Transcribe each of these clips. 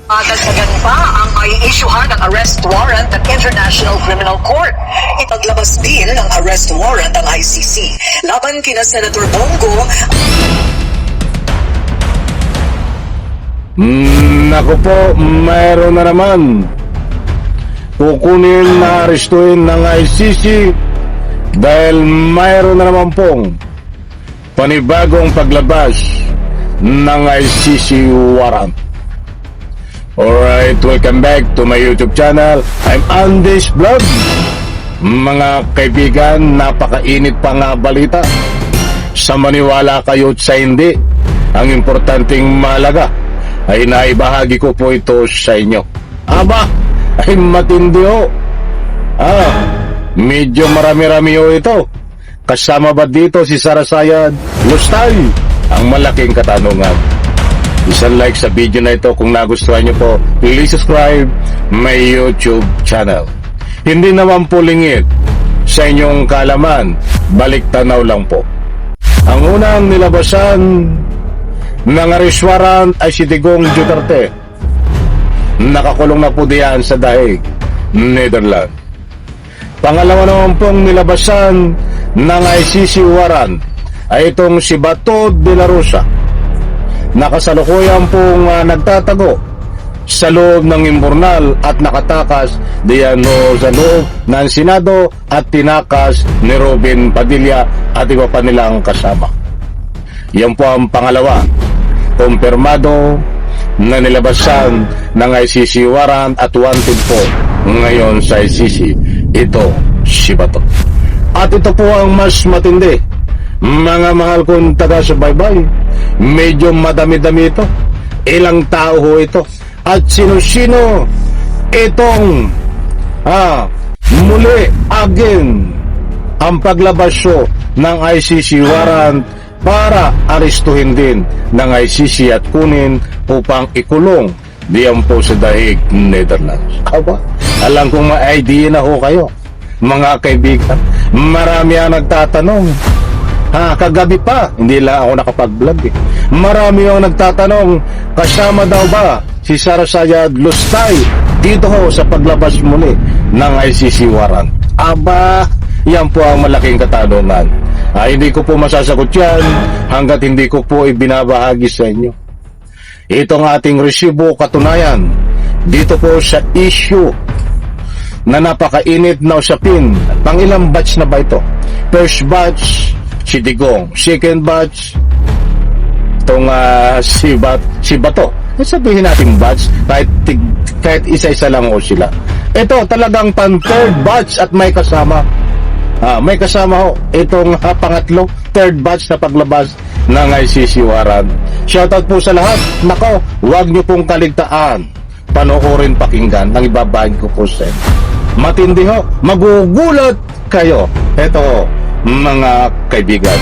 Dagdagan pa ang mai-issuehan ng arrest warrant ng International Criminal Court. Ipaglabas din ng arrest warrant ang ICC laban kina Senator Bongo. Naku po, mayroon na naman. Kukunin na arestuin ng ICC dahil mayroon na naman pong panibagong paglabas ng ICC warrant. Alright, welcome back to my YouTube channel. I'm Andy's Vlog. Mga kaibigan, napakainit pa nga balita. Sa maniwala kayo at sa hindi, ang importanteng mahalaga ay naibahagi ko po ito sa inyo. Aba, ay matindi ho. Medyo marami-rami ho ito. Kasama ba dito si Sarasayad Lustay? Ang malaking katanungan. Isang like sa video na ito kung nagustuhan nyo po. Please subscribe my YouTube channel. Hindi naman po lingid sa inyong kaalaman. Balik tanaw lang po. Ang unang nilabasan ng arrest warrant ay si Digong Duterte. Nakakulong na po diyan sa Daig, Netherlands. Pangalawa naman pong nilabasan ng ICC warrant ay itong si Bato de la Rosa. Nakasalukuyan pong nagtatago sa loob ng imburnal at nakatakas diyan sa loob ng Senado at tinakas ni Robin Padilla at iba pa nilang kasama. Yan po ang pangalawa. Kumpirmado na nilabasan ng ICC warrant at wanted po ngayon sa ICC. Ito si Bato. At ito po ang mas matindi. Mga mahal kong taga-subaybay, medyo madami-dami ito. Ilang tao ho ito. At sino-sino itong muli again ang paglabasyo ng ICC warrant para arestuhin din ng ICC at kunin upang ikulong diyan po sa Daig, Netherlands. Aba, alam kong may idea na ho kayo, mga kaibigan. Marami ang nagtatanong. Kagabi pa, hindi lang ako nakapag-vlog eh. Marami ang nagtatanong, kasama daw ba si Sarasayad Lustay dito ho sa paglabas muli ng ICC warrant? Aba, yan po ang malaking katanungan. Hindi ko po masasagot yan hanggat hindi ko po ibinabahagi sa inyo. Itong ating resibo katunayan dito po sa issue na napakainit na usapin. Pangilang batch na ba ito? First batch, si Digong. Second batch, itong si Bato. Sabihin natin batch, kahit isa-isa lang o sila. Ito talagang third batch at may kasama. May kasama ho itong pangatlo, third batch na paglabas ng ICC warrant. Shoutout po sa lahat. Nako, huwag nyo pong kaligtaan. Panoorin, pakinggan ang ibabahagi ko po sa inyo. Matindi ho, magugulat kayo. Ito ho, mga kaibigan.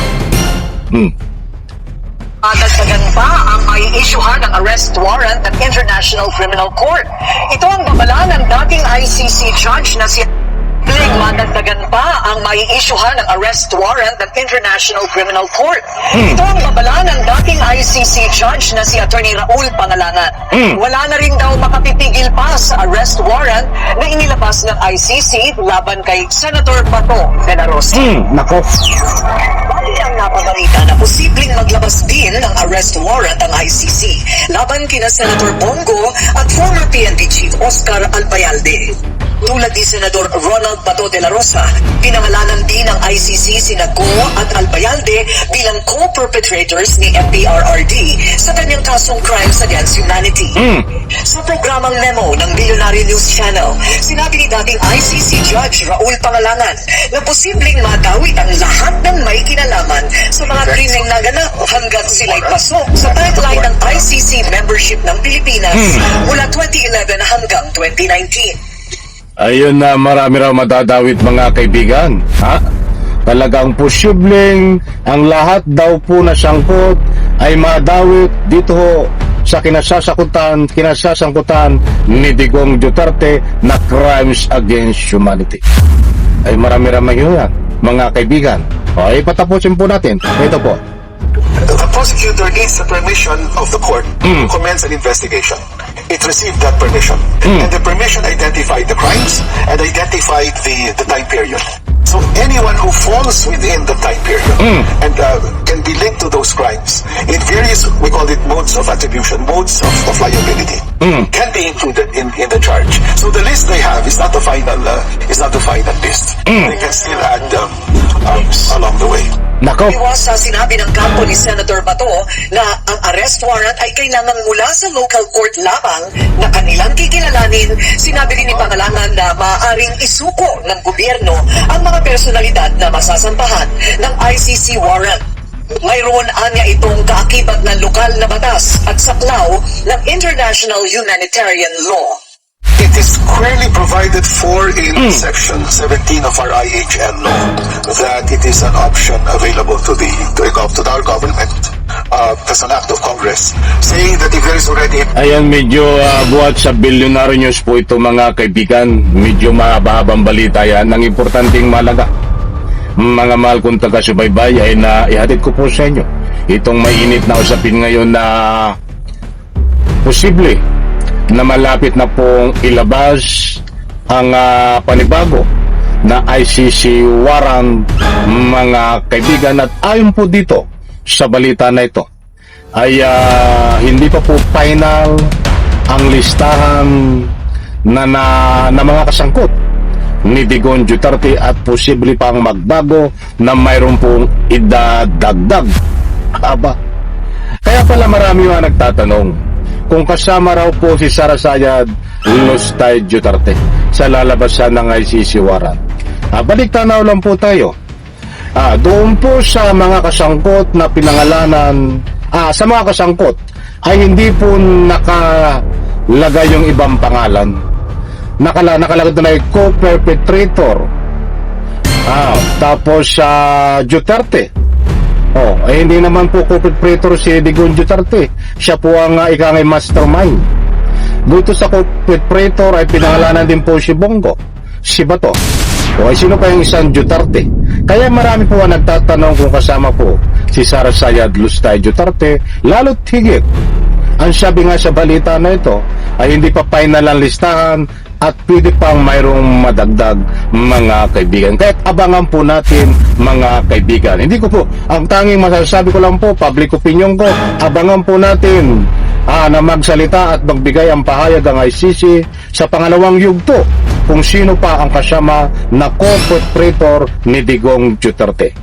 Dagdagan pa ang mai-issuehan ng arrest warrant ng International Criminal Court. Ito ang babala ng dating ICC judge na si madagdagan pa ang mai-issuehan ng arrest warrant ng International Criminal Court. Ito ang babala ng dating ICC judge na si Attorney Raul Pangalangan. Wala na rin daw makapipigil pa sa arrest warrant na inilabas ng ICC laban kay Senator Bato de la Rosa. Nako. Bali ang napabalita na posibleng maglabas din ng arrest warrant ang ICC laban kina Senator Bongo at former PNP Chief Oscar Albayalde. Tulad ni Senador Ronald Bato de la Rosa, pinangalanan din ng ICC sina Go at Albayalde bilang co-perpetrators ni MPRRD sa kanyang kasong crimes against humanity. Sa programang Memo ng Billionaire News Channel, sinabi ni dating ICC Judge Raul Pangalangan na posibleng madawit ang lahat ng may kinalaman sa mga krimeng naganap hanggang sila'y pasok sa pipeline ng ICC membership ng Pilipinas mula 2011 hanggang 2019. Ayun na, marami raw madadawit mga kaibigan. Talagang posibleng ang lahat daw po na sangkot ay madawit dito ho sa kinasasangkutan ni Digong Duterte na crimes against humanity. Ay marami-rami yan, mga kaibigan. Okay, patapusin po natin. Ito po. The prosecutor needs the permission of the court to commence an investigation. it received that permission. And the permission identified the crimes and identified the time period. So anyone who falls within the time period and can be linked to those crimes in various, we call it modes of attribution, modes of liability, can be included in the charge. So the list they have is not the final list. They can still add along the way. Nako, Iwas sa sinabi ng kampo ni Senator Bato na ang arrest warrant ay kailangan mula sa local court lamang na kanilang kikilalanin. Sinabi din ni Pangalangan na maaaring isuko ng gobyerno ang mga personalidad na masasampahan ng ICC warrant. Mayroon anya itong kaakibat ng lokal na batas at saklaw ng international humanitarian law. It is clearly provided for in Section 17 of our IHL law that it is an option available to our government as an act of Congress, saying that if there is already ayan, medyo buhat sa Billionaire News po ito mga kaibigan. Medyo mahaba-habang balita yan. Ang importanteng malaga, mga mahal kong taga-subaybay, ay na ihatid ko po sa inyo itong mainit na usapin ngayon na posible na malapit na pong ilabas ang panibago na ICC warrant mga kaibigan. At ayon po dito sa balita na ito ay hindi pa po final ang listahan na mga kasangkot ni Digong Duterte at posible pang magbago na mayroon pong idadagdag. Aba, kaya pala marami mga nagtatanong kung kasama raw po si Sara Sayad Lustay Duterte sa lalabasan ng ICC warrant. Balik tanaw lang po tayo. Doon po sa mga kasangkot na pinangalanan, sa mga kasangkot ay hindi po nakalagay yung ibang pangalan. Nakalagay doon ay co-perpetrator. Tapos sa Duterte, hindi naman po co-perpetrator si Digong Duterte. Siya po ang ikangay mastermind. Dito sa co-perpetrator ay pinangalanan din po si Bongo, si Bato. Ay sino pa yung isang Duterte? Kaya marami po ang nagtatanong kung kasama po si Sara Sayad Lustay Duterte. Lalo't higit, ang sabi nga sa balita na ito ay hindi pa final ang listahan at pwede pang mayroong madagdag mga kaibigan. Kahit abangan po natin mga kaibigan. Hindi ko po, ang tanging masasabi ko lang po, public opinion ko, abangan po natin na magsalita at magbigay ang pahayag ang ICC sa pangalawang yugto kung sino pa ang kasama na co-perpetrator ni Digong Duterte.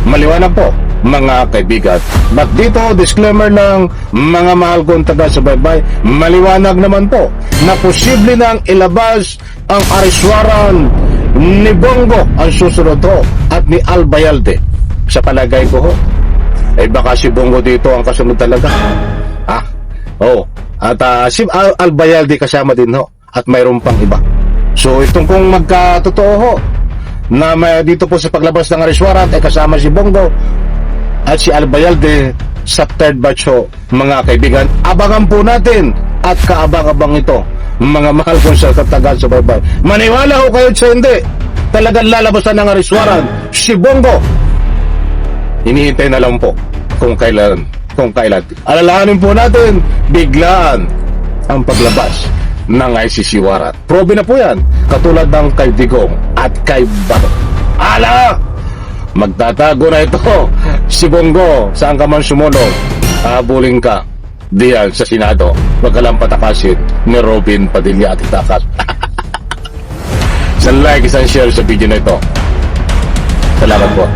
Maliwanag po mga kaibigan. But dito, disclaimer ng mga mahal kong taga-subaybay, maliwanag naman po na posible nang ilabas ang arrest warrant ni Bongo ang susunod ho at ni Albayalde. Sa palagay ko ho, baka si Bongo dito ang kasunod talaga. At si Albayalde kasama din ho at mayroon pang iba. So itong kung magkatotoo ho na dito po sa paglabas ng arrest warrant ay kasama si Bongo at si Albayalde sa third batch ho, mga kaibigan. Abangan po natin at kaabang-abang ito mga mahal kong sa taga-subaybay. Maniwala ho kayo sa hindi, talagang lalabasan ng arrest warrant si Bongo. Hinihintay na lang po kung kailan. Alalahanin po natin, biglaan ang paglabas ng ICC warrant. Probe na po yan, katulad ng kay Digong at kay Bato. Magtatago na ito si Bongo, saan ka man sumunod, habulin ka diyan sa Senado. Wag ka lang patakasin ni Robin Padilla at itakas. Isang like, isang share sa video na ito. Salamat po.